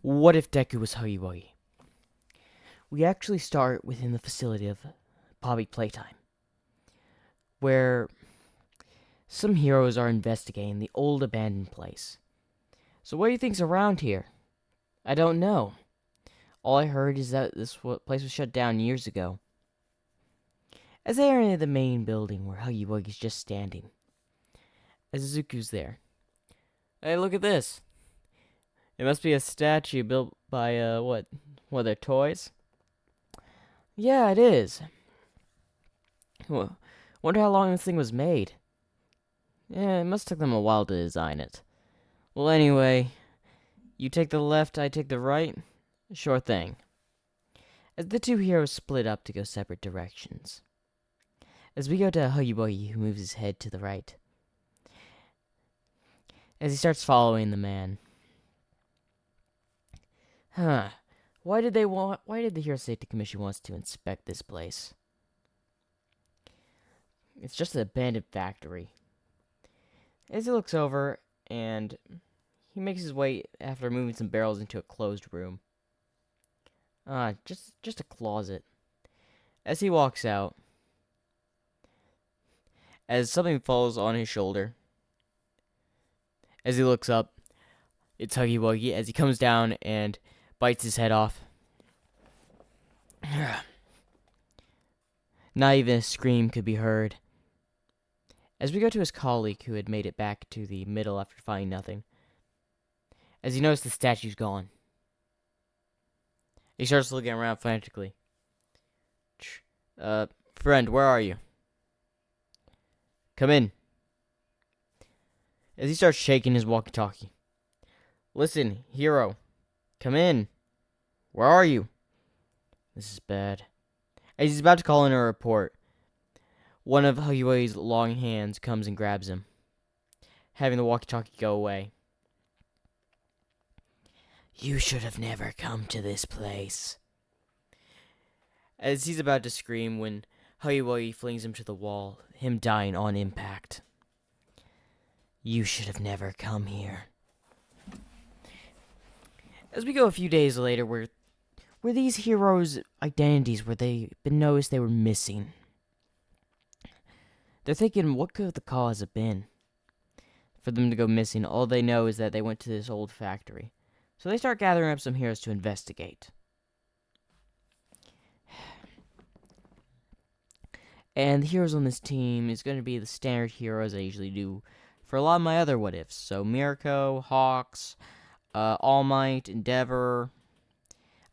What if Deku was Huggy Wuggy? We actually start within the facility of Public Playtime, where some heroes are investigating the old abandoned place. So what do you think's around here? I don't know. All I heard is that this place was shut down years ago. As they enter the main building where Huggy Wuggy's just standing, as Izuku's there. Hey, look at this. It must be a statue built by, what? What, their toys? Yeah, it is. Well, wonder how long this thing was made. Yeah, it must have took them a while to design it. Well, anyway, you take the left, I take the right. Sure thing. As the two heroes split up to go separate directions. As we go to Huggy Wuggy, who moves his head to the right. As he starts following the man. Huh. Why did the Hero Safety Commission wants to inspect this place? It's just an abandoned factory. As he looks over, and he makes his way after moving some barrels into a closed room. Just a closet. As he walks out, as something falls on his shoulder, as he looks up, it's Huggy Wuggy as he comes down and bites his head off. Not even a scream could be heard. As we go to his colleague who had made it back to the middle after finding nothing, as he notices the statue's gone. He starts looking around frantically. Friend, where are you? Come in. As he starts shaking his walkie-talkie. Listen, hero. Come in. Where are you? This is bad. As he's about to call in a report, one of Huggy Wuggy's long hands comes and grabs him, having the walkie-talkie go away. You should have never come to this place. As he's about to scream when Huggy Wuggy flings him to the wall, him dying on impact. You should have never come here. As we go a few days later, where these heroes' identities where they've been noticed they were missing. They're thinking, what could the cause have been for them to go missing? All they know is that they went to this old factory. So they start gathering up some heroes to investigate. And the heroes on this team is going to be the standard heroes I usually do for a lot of my other what-ifs. So Mirko, Hawks, All Might, Endeavor,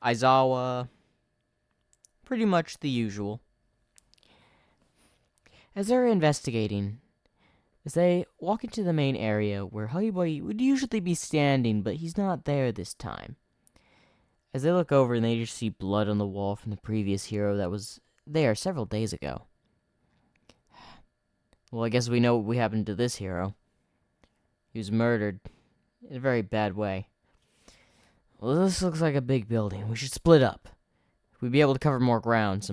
Aizawa, pretty much the usual. As they're investigating, as they walk into the main area where Huggy Wuggy would usually be standing, but he's not there this time. As they look over and they just see blood on the wall from the previous hero that was there several days ago. Well, I guess we know what happened to this hero. He was murdered in a very bad way. Well, this looks like a big building. We should split up. We'd be able to cover more ground,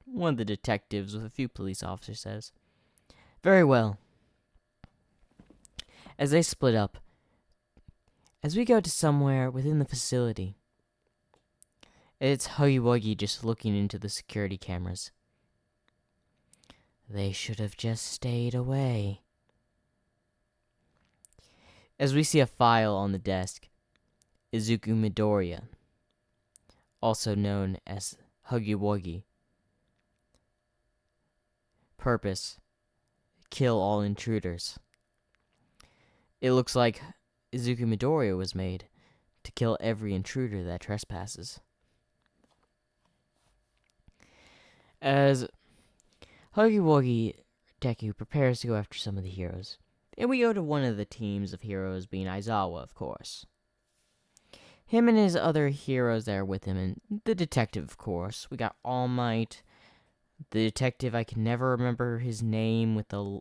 one of the detectives with a few police officers says. Very well. As they split up, as we go to somewhere within the facility, it's Huggy Wuggy just looking into the security cameras. They should have just stayed away. As we see a file on the desk, Izuku Midoriya, also known as Huggy Wuggy. Purpose: kill all intruders. It looks like Izuku Midoriya was made to kill every intruder that trespasses. As Huggy Wuggy Deku prepares to go after some of the heroes, and we go to one of the teams of heroes, being Aizawa, of course. Him and his other heroes that are with him, and the detective, of course. We got All Might, the detective, I can never remember his name, with the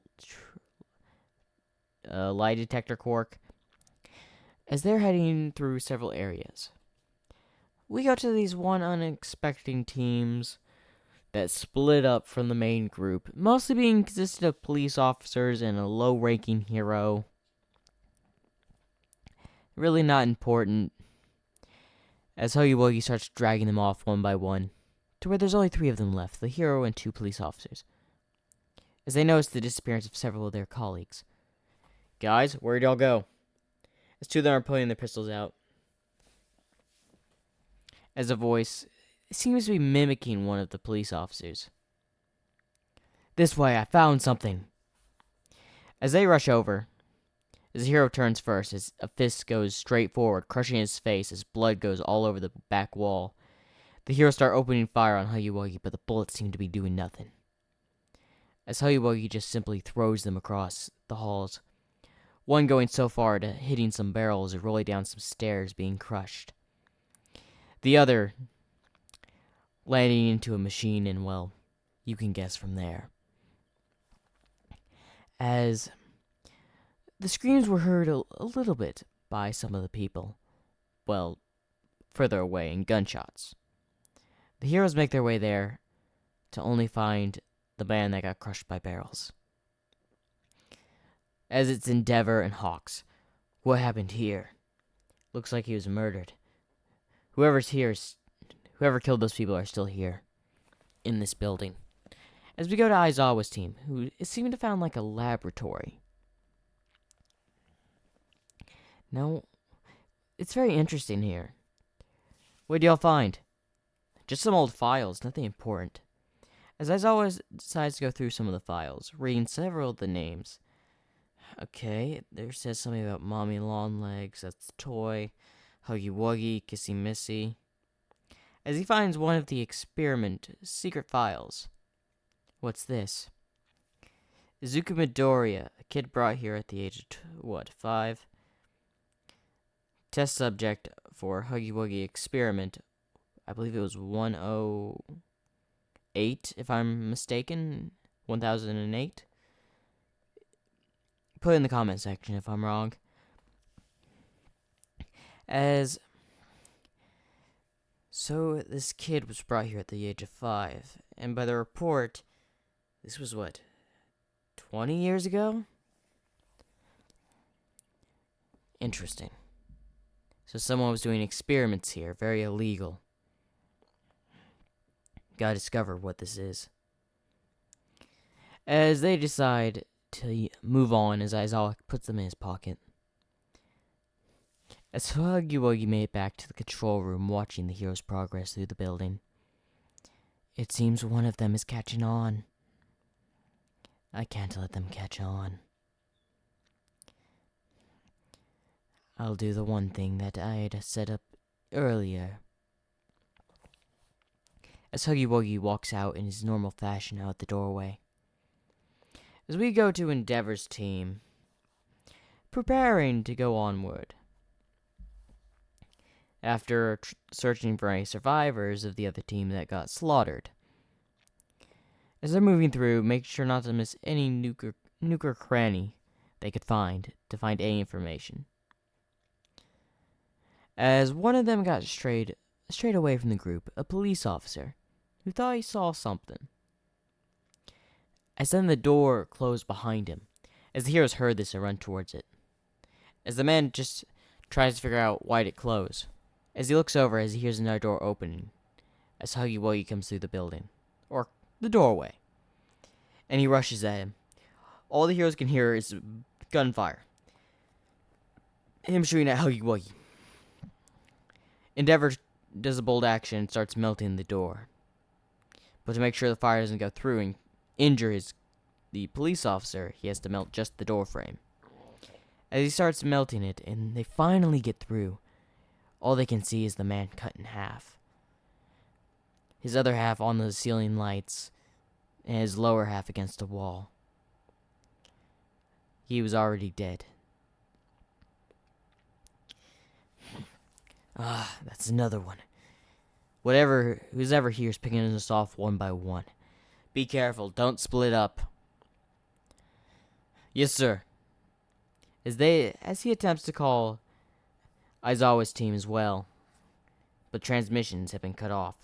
lie detector quirk. As they're heading through several areas, we go to these one unexpected teams that split up from the main group, mostly being consisted of police officers and a low-ranking hero. Really not important. as Huggy Wuggy starts dragging them off one by one, to where there's only 3 of them left, the hero and 2 police officers, as they notice the disappearance of several of their colleagues. Guys, where'd y'all go? As 2 of them are pulling their pistols out, as a voice seems to be mimicking one of the police officers. This way, I found something. As they rush over, as the hero turns first, as a fist goes straight forward, crushing his face as blood goes all over the back wall. The heroes start opening fire on Huggy Wuggy, but the bullets seem to be doing nothing, as Huggy Wuggy just simply throws them across the halls, one going so far to hitting some barrels or rolling down some stairs being crushed. The other landing into a machine, and well, you can guess from there. As the screams were heard a little bit by some of the people, well, further away, in gunshots. The heroes make their way there to only find the man that got crushed by barrels. As it's Endeavor and Hawks. What happened here? Looks like he was murdered. Whoever killed those people are still here, in this building. As we go to Aizawa's team, who is seeming to found like a laboratory. Now, it's very interesting here. What do y'all find? Just some old files, nothing important. As Aizawa decides to go through some of the files, reading several of the names. Okay, there says something about Mommy Longlegs, that's the toy, Huggy Wuggy, Kissy Missy. As he finds one of the experiment secret files. What's this? Izuku Midoriya, a kid brought here at the age of, 5? Test subject for Huggy Wuggy experiment. I believe it was 108, if I'm mistaken. 1008. Put it in the comment section if I'm wrong. So this kid was brought here at the age of 5, and by the report, this was 20 years ago? Interesting. So someone was doing experiments here, very illegal. Gotta discover what this is. As they decide to move on, as Aizawa puts them in his pocket. As Huggy Wuggy made it back to the control room, watching the hero's progress through the building. It seems one of them is catching on. I can't let them catch on. I'll do the one thing that I had set up earlier. As Huggy Wuggy walks out in his normal fashion out the doorway. As we go to Endeavor's team, preparing to go onward. After searching for any survivors of the other team that got slaughtered. As they're moving through, make sure not to miss any nuke or cranny they could find to find any information. As one of them got strayed away from the group, a police officer, who thought he saw something. As then the door closed behind him, as the heroes heard this and run towards it. As the man just tries to figure out why it closed. As he looks over, as he hears another door opening, as Huggy Wuggy comes through the building, or the doorway, and he rushes at him. All the heroes can hear is gunfire. Him shooting at Huggy Wuggy. Endeavor does a bold action and starts melting the door. But to make sure the fire doesn't go through and injure the police officer, he has to melt just the door frame. As he starts melting it, and they finally get through, all they can see is the man cut in half. His other half on the ceiling lights, and his lower half against a wall. He was already dead. That's another one. Who's ever here is picking us off one by one. Be careful, don't split up. Yes, sir. As he attempts to call Aizawa's team as well, but transmissions have been cut off.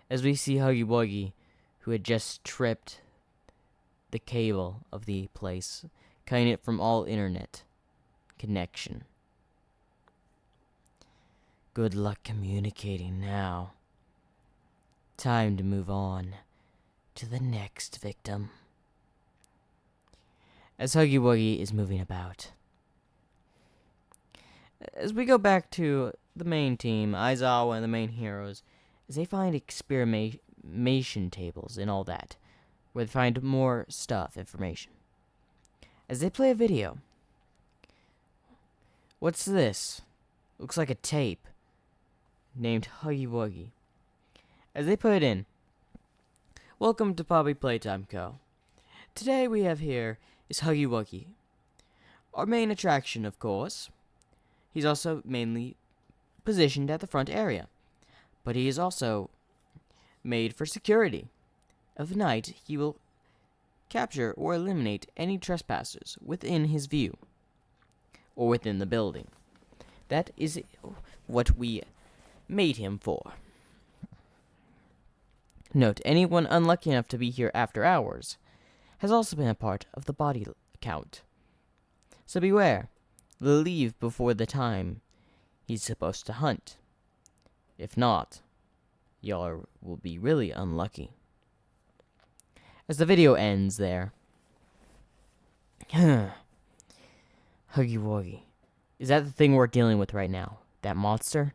As we see Huggy Wuggy, who had just tripped the cable of the place, cutting it from all internet connection. Good luck communicating now. Time to move on to the next victim. As Huggy Wuggy is moving about. As we go back to the main team, Aizawa and the main heroes, as they find experimentation tables and all that, where they find more stuff, information. As they play a video. What's this? Looks like a tape. Named Huggy Wuggy. As they put it in. Welcome to Poppy Playtime Co. Today we have here is Huggy Wuggy. Our main attraction, of course. He's also mainly positioned at the front area. But he is also made for security. Of the night, he will capture or eliminate any trespassers within his view. Or within the building. That is what we made him for. Note, anyone unlucky enough to be here after hours has also been a part of the body count. So beware. Leave before the time he's supposed to hunt. If not, y'all will be really unlucky. As the video ends there. Huggy Wuggy. Is that the thing we're dealing with right now? That monster?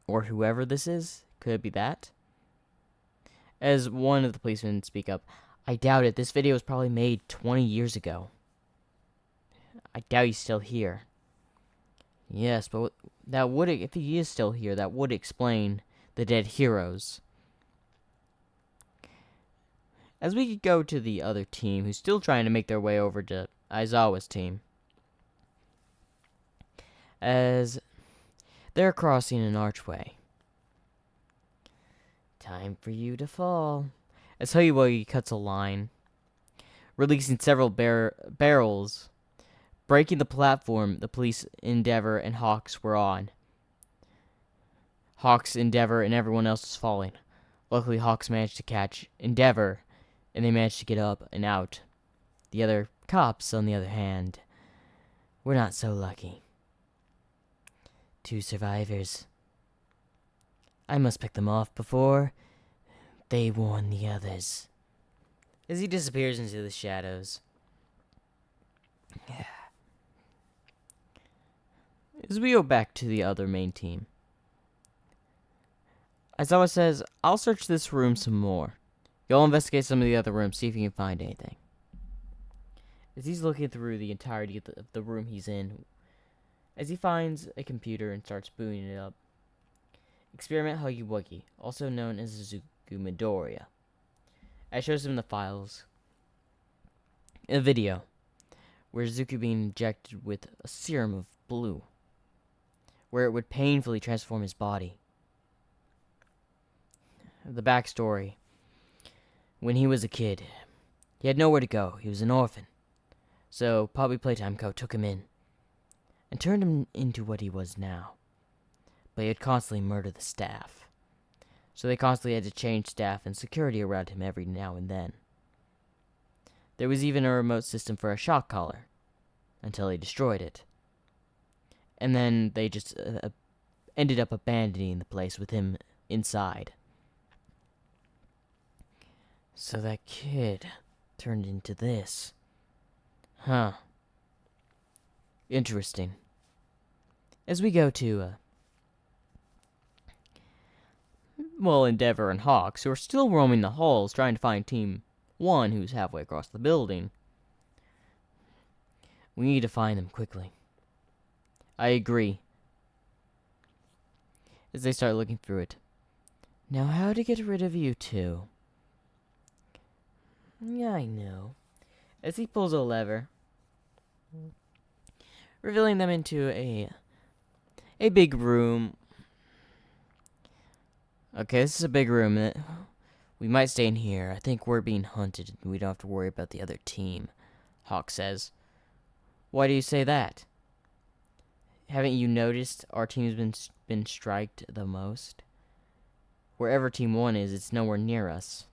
Or whoever this is? Could it be that? As one of the policemen speak up, I doubt it. This video was probably made 20 years ago. I doubt he's still here. Yes, but that would, if he is still here, that would explain the dead heroes. As we go to the other team, who's still trying to make their way over to Aizawa's team. As they're crossing an archway. Time for you to fall. As Huggy Wuggy cuts a line, releasing several barrels, breaking the platform the police Endeavor and Hawks were on. Hawks, Endeavor, and everyone else was falling. Luckily, Hawks managed to catch Endeavor, and they managed to get up and out. The other cops, on the other hand, were not so lucky. 2 survivors. I must pick them off before they warn the others. As he disappears into the shadows. As we go back to the other main team. Aizawa says, I'll search this room some more. You'll investigate some of the other rooms, see if you can find anything. As he's looking through the entirety of the room he's in, as he finds a computer and starts booting it up. Experiment Huggy Wuggy, also known as Zuku Midoriya. It shows him the files. A video where Zuku being injected with a serum of blue, where it would painfully transform his body. The backstory. When he was a kid, he had nowhere to go. He was an orphan. So Poppy Playtime Co. took him in and turned him into what he was now. But he would constantly murder the staff. So they constantly had to change staff and security around him every now and then. There was even a remote system for a shock collar, until he destroyed it. And then they just ended up abandoning the place with him inside. So that kid turned into this. Huh. Interesting. As we go to, Endeavor and Hawks, who are still roaming the halls trying to find Team 1, who's halfway across the building. We need to find them quickly. I agree. As they start looking through it. Now how to get rid of you two? Yeah, I know. As he pulls a lever, revealing them into a big room. Okay, this is a big room. We might stay in here. I think we're being hunted, and we don't have to worry about the other team, Hawk says. Why do you say that? Haven't you noticed our team's been striked the most? Wherever Team 1 is, it's nowhere near us.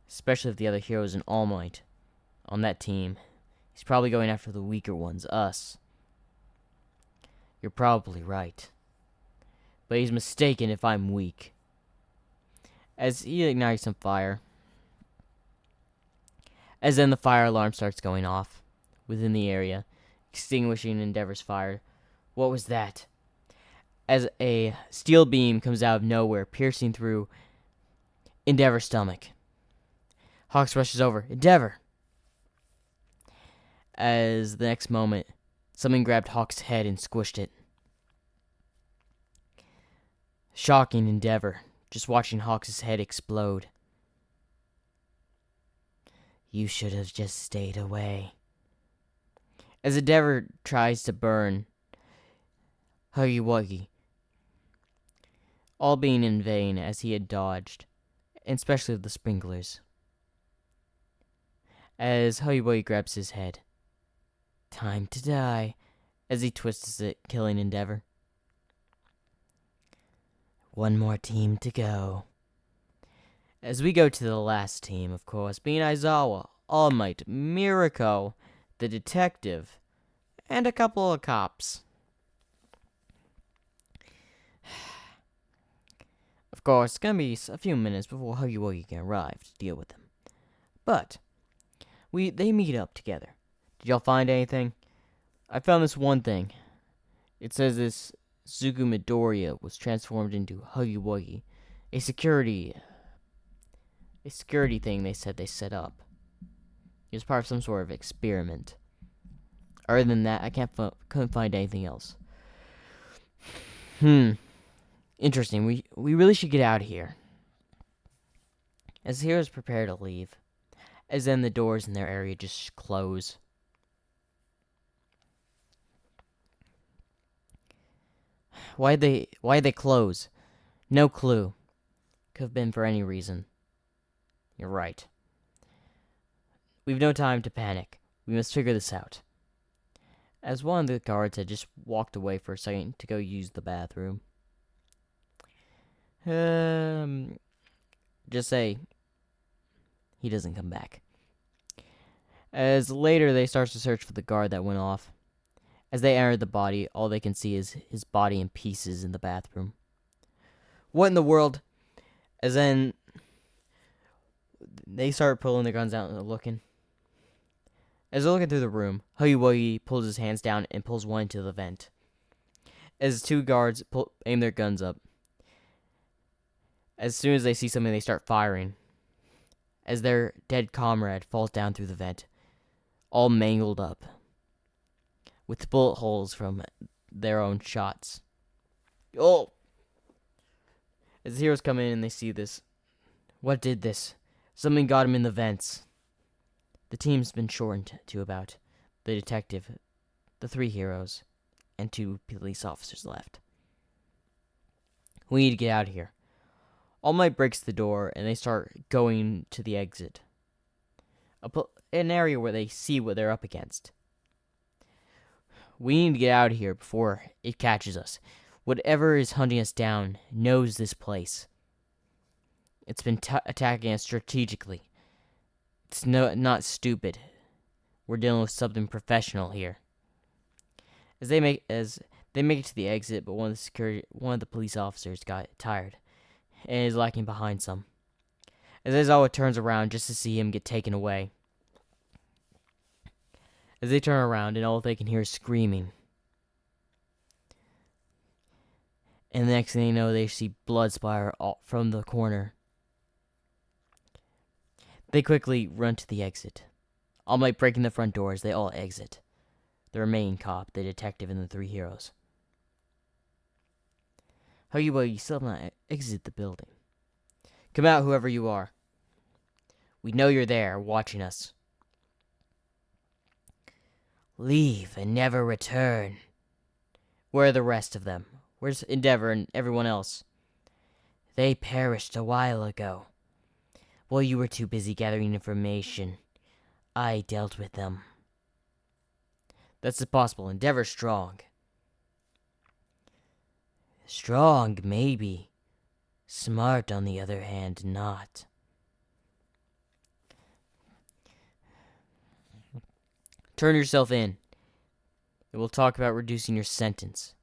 Especially if the other hero's an All Might on that team. He's probably going after the weaker ones, us. You're probably right. But he's mistaken if I'm weak. As he ignites some fire. As then the fire alarm starts going off within the area, extinguishing Endeavor's fire. What was that? As a steel beam comes out of nowhere, piercing through Endeavor's stomach. Hawks rushes over. Endeavor! As the next moment, something grabbed Hawk's head and squished it. Shocking Endeavor, just watching Hawk's head explode. You should have just stayed away. As Endeavor tries to burn Huggy Wuggy, all being in vain as he had dodged, and especially the sprinklers. As Huggy Wuggy grabs his head. Time to die, as he twists it, killing Endeavor. One more team to go. As we go to the last team, of course, being Aizawa, All Might, Mirako, the detective, and a couple of cops. Of course, it's gonna be a few minutes before Huggy Wuggy can arrive to deal with them. But they meet up together. Did y'all find anything? I found this one thing. It says this Zugu Midoriya was transformed into Huggy Wuggy, a security thing they said they set up. It was part of some sort of experiment. Other than that, I couldn't find anything else. Interesting. We really should get out of here. As the heroes prepare to leave, as then the doors in their area just close. Why'd they close? No clue. Could have been for any reason. You're right. We've no time to panic. We must figure this out. As one of the guards had just walked away for a second to go use the bathroom. Just say he doesn't come back. As later they start to search for the guard that went off. As they enter the body, all they can see is his body in pieces in the bathroom. What in the world? As then they start pulling their guns out and looking. As they're looking through the room, Huggy Wuggy pulls his hands down and pulls one into the vent. As two guards aim their guns up. As soon as they see something, they start firing. As their dead comrade falls down through the vent, all mangled up, with bullet holes from their own shots. Oh! As the heroes come in and they see this. What did this? Something got him in the vents. The team's been shortened to about the detective, the 3 heroes, and 2 police officers left. We need to get out of here. All Might breaks the door and they start going to the exit. An area where they see what they're up against. We need to get out of here before it catches us. Whatever is hunting us down knows this place. It's been attacking us strategically. It's not stupid. We're dealing with something professional here. As they make it to the exit, but one of the police officers got tired and is lagging behind some. As Aizawa turns around just to see him get taken away. As they turn around and all they can hear is screaming. And the next thing they know, they see blood splatter from the corner. They quickly run to the exit. All Might breaking the front doors, they all exit. The remaining cop, the detective, and the 3 heroes. Huggy Wuggy still have not exited the building. Come out, whoever you are. We know you're there, watching us. Leave and never return. Where are the rest of them? Where's Endeavor and everyone else? They perished a while ago. Well, you were too busy gathering information. I dealt with them. That's impossible. Endeavor's strong. Strong, maybe. Smart, on the other hand, not. Turn yourself in. And we'll talk about reducing your sentence.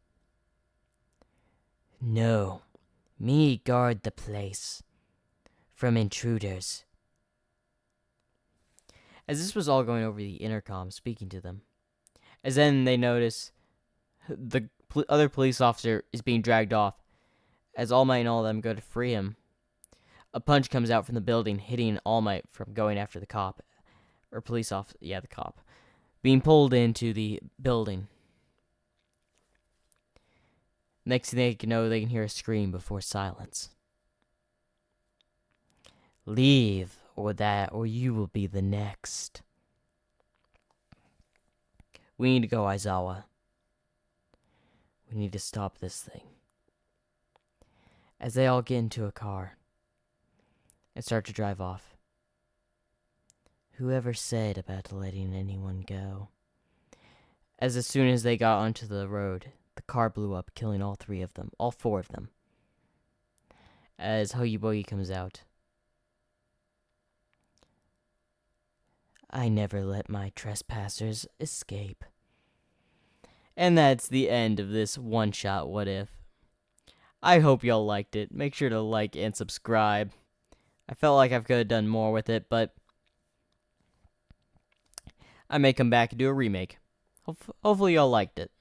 No, me guard the place from intruders. As this was all going over the intercom, speaking to them, as then they notice the other police officer is being dragged off. As All Might and all of them go to free him, a punch comes out from the building, hitting All Might from going after the cop. Or police officer, yeah, the cop. Being pulled into the building. Next thing they can know, they can hear a scream before silence. Leave, or you will be the next. We need to go, Aizawa. We need to stop this thing. As they all get into a car and start to drive off. Whoever said about letting anyone go? As soon as they got onto the road, the car blew up, killing all four of them. As Huggy Wuggy comes out. I never let my trespassers escape. And that's the end of this one-shot What If. I hope y'all liked it. Make sure to like and subscribe. I felt like I could have done more with it, but I may come back and do a remake. Hopefully y'all liked it.